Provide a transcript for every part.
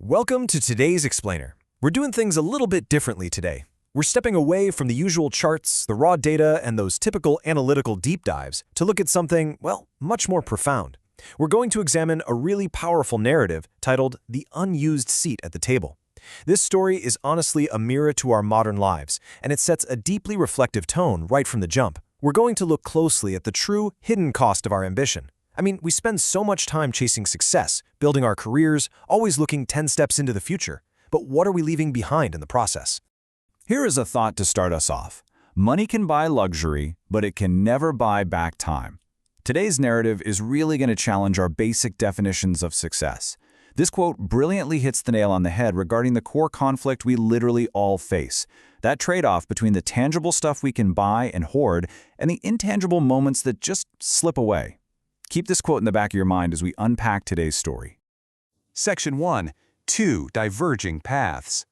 Welcome to today's Explainer. We're doing things a little bit differently today. We're stepping away from the usual charts, the raw data, and those typical analytical deep dives to look at something, well, much more profound. We're going to examine a really powerful narrative titled The Unused Seat at the Table. This story is honestly a mirror to our modern lives, and it sets a deeply reflective tone right from the jump. We're going to look closely at the true, hidden cost of our ambition. We spend so much time chasing success, building our careers, always looking 10 steps into the future. But what are we leaving behind in the process? Here is a thought to start us off. Money can buy luxury, but it can never buy back time. Today's narrative is really going to challenge our basic definitions of success. This quote brilliantly hits the nail on the head regarding the core conflict we literally all face. That trade-off between the tangible stuff we can buy and hoard and the intangible moments that just slip away. Keep this quote in the back of your mind as we unpack today's story. Section 1. Two diverging paths.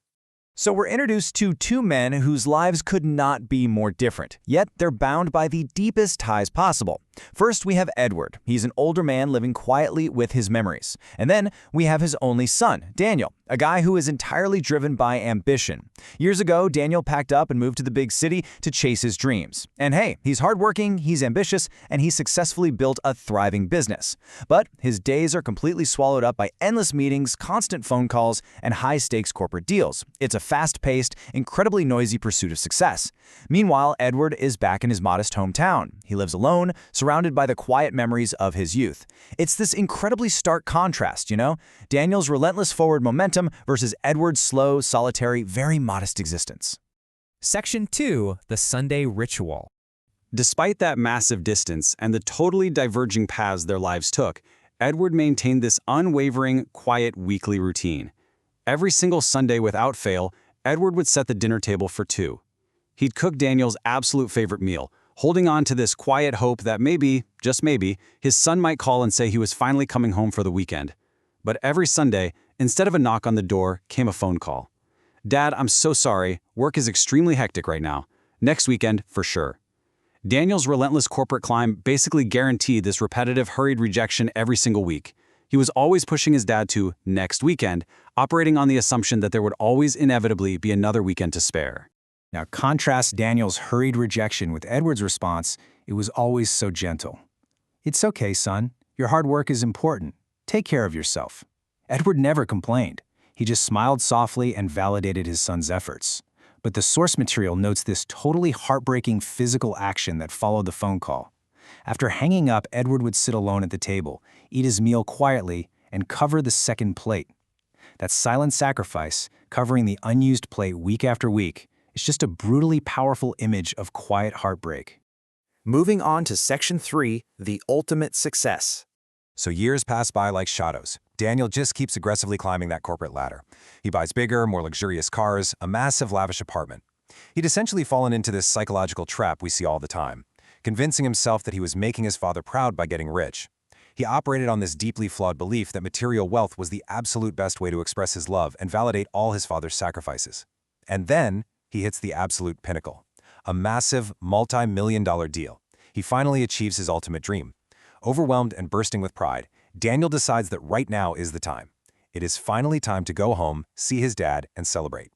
So we're introduced to two men whose lives could not be more different, yet they're bound by the deepest ties possible. First, we have Edward. He's an older man living quietly with his memories. And then we have his only son, Daniel, a guy who is entirely driven by ambition. Years ago, Daniel packed up and moved to the big city to chase his dreams. And hey, he's hardworking, he's ambitious, and he successfully built a thriving business. But his days are completely swallowed up by endless meetings, constant phone calls, and high-stakes corporate deals. It's a fast-paced, incredibly noisy pursuit of success. Meanwhile, Edward is back in his modest hometown. He lives alone, surrounded by the quiet memories of his youth. It's this incredibly stark contrast, Daniel's relentless forward momentum versus Edward's slow, solitary, very modest existence. Section 2. The Sunday Ritual. Despite that massive distance and the totally diverging paths their lives took, Edward maintained this unwavering, quiet weekly routine. Every single Sunday without fail, Edward would set the dinner table for two. He'd cook Daniel's absolute favorite meal, holding on to this quiet hope that maybe, just maybe, his son might call and say he was finally coming home for the weekend. But every Sunday, instead of a knock on the door, came a phone call. "Dad, I'm so sorry. Work is extremely hectic right now. Next weekend, for sure." Daniel's relentless corporate climb basically guaranteed this repetitive, hurried rejection every single week. He was always pushing his dad to next weekend, operating on the assumption that there would always inevitably be another weekend to spare. Now contrast Daniel's hurried rejection with Edward's response. It was always so gentle. "It's okay, son. Your hard work is important. Take care of yourself." Edward never complained. He just smiled softly and validated his son's efforts. But the source material notes this totally heartbreaking physical action that followed the phone call. After hanging up, Edward would sit alone at the table, eat his meal quietly, and cover the second plate. That silent sacrifice, covering the unused plate week after week, is just a brutally powerful image of quiet heartbreak. Moving on to Section 3, The Ultimate Success. So years pass by like shadows. Daniel just keeps aggressively climbing that corporate ladder. He buys bigger, more luxurious cars, a massive, lavish apartment. He'd essentially fallen into this psychological trap we see all the time, convincing himself that he was making his father proud by getting rich. He operated on this deeply flawed belief that material wealth was the absolute best way to express his love and validate all his father's sacrifices. And then he hits the absolute pinnacle, a massive, multi-million-dollar deal. He finally achieves his ultimate dream. Overwhelmed and bursting with pride, Daniel decides that right now is the time. It is finally time to go home, see his dad, and celebrate.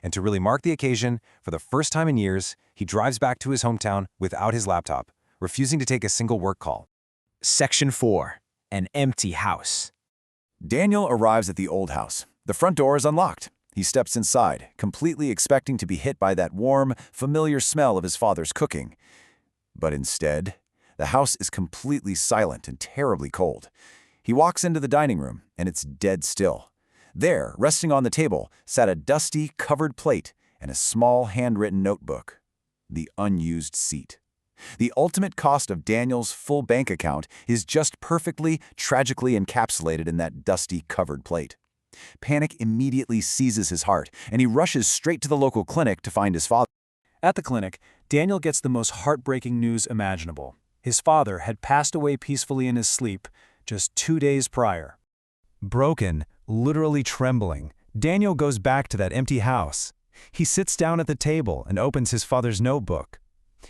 And to really mark the occasion, for the first time in years, he drives back to his hometown without his laptop, refusing to take a single work call. Section 4. An Empty House. Daniel arrives at the old house. The front door is unlocked. He steps inside, completely expecting to be hit by that warm, familiar smell of his father's cooking. But instead, the house is completely silent and terribly cold. He walks into the dining room, and it's dead still. There, resting on the table, sat a dusty, covered plate and a small, handwritten notebook. The unused seat. The ultimate cost of Daniel's full bank account is just perfectly, tragically encapsulated in that dusty, covered plate. Panic immediately seizes his heart, and he rushes straight to the local clinic to find his father. At the clinic, Daniel gets the most heartbreaking news imaginable. His father had passed away peacefully in his sleep just 2 days prior. Broken, literally trembling, Daniel goes back to that empty house. He sits down at the table and opens his father's notebook.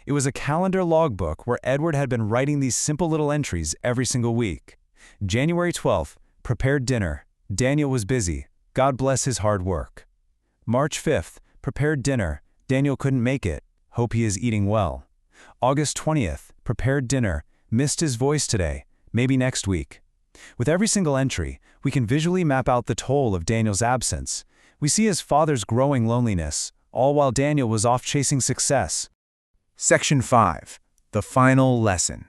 It was a calendar logbook where Edward had been writing these simple little entries every single week. January 12th, prepared dinner. Daniel was busy. God bless his hard work. March 5th, prepared dinner. Daniel couldn't make it. Hope he is eating well. August 20th, prepared dinner. Missed his voice today. Maybe next week. With every single entry, we can visually map out the toll of Daniel's absence. We see his father's growing loneliness, all while Daniel was off chasing success. Section 5. The final lesson.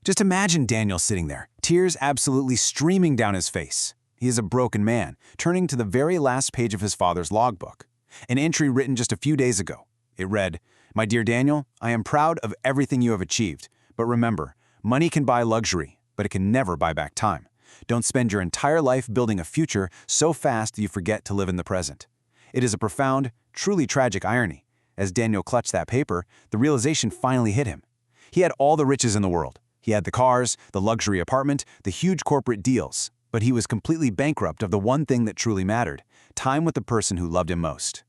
Just imagine Daniel sitting there, tears absolutely streaming down his face. He is a broken man, turning to the very last page of his father's logbook. An entry written just a few days ago. It read, "My dear Daniel, I am proud of everything you have achieved. But remember, money can buy luxury, but it can never buy back time. Don't spend your entire life building a future so fast that you forget to live in the present." It is a profound, truly tragic irony. As Daniel clutched that paper, the realization finally hit him. He had all the riches in the world. He had the cars, the luxury apartment, the huge corporate deals. But he was completely bankrupt of the one thing that truly mattered, time with the person who loved him most.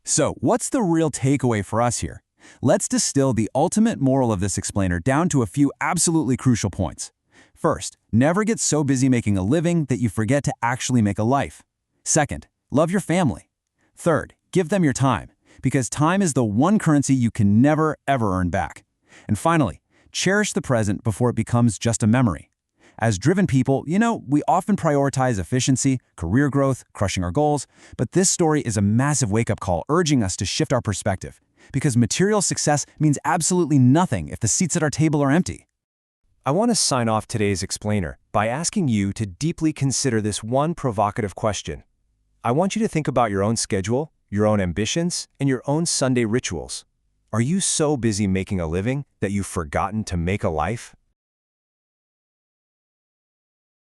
So, what's the real takeaway for us here? Let's distill the ultimate moral of this explainer down to a few absolutely crucial points. First, never get so busy making a living that you forget to actually make a life. Second, love your family. Third, give them your time, because time is the one currency you can never, ever earn back. And finally, cherish the present before it becomes just a memory. As driven people, we often prioritize efficiency, career growth, crushing our goals, but this story is a massive wake-up call urging us to shift our perspective, because material success means absolutely nothing if the seats at our table are empty. I want to sign off today's explainer by asking you to deeply consider this one provocative question. I want you to think about your own schedule, your own ambitions, and your own Sunday rituals. Are you so busy making a living that you've forgotten to make a life?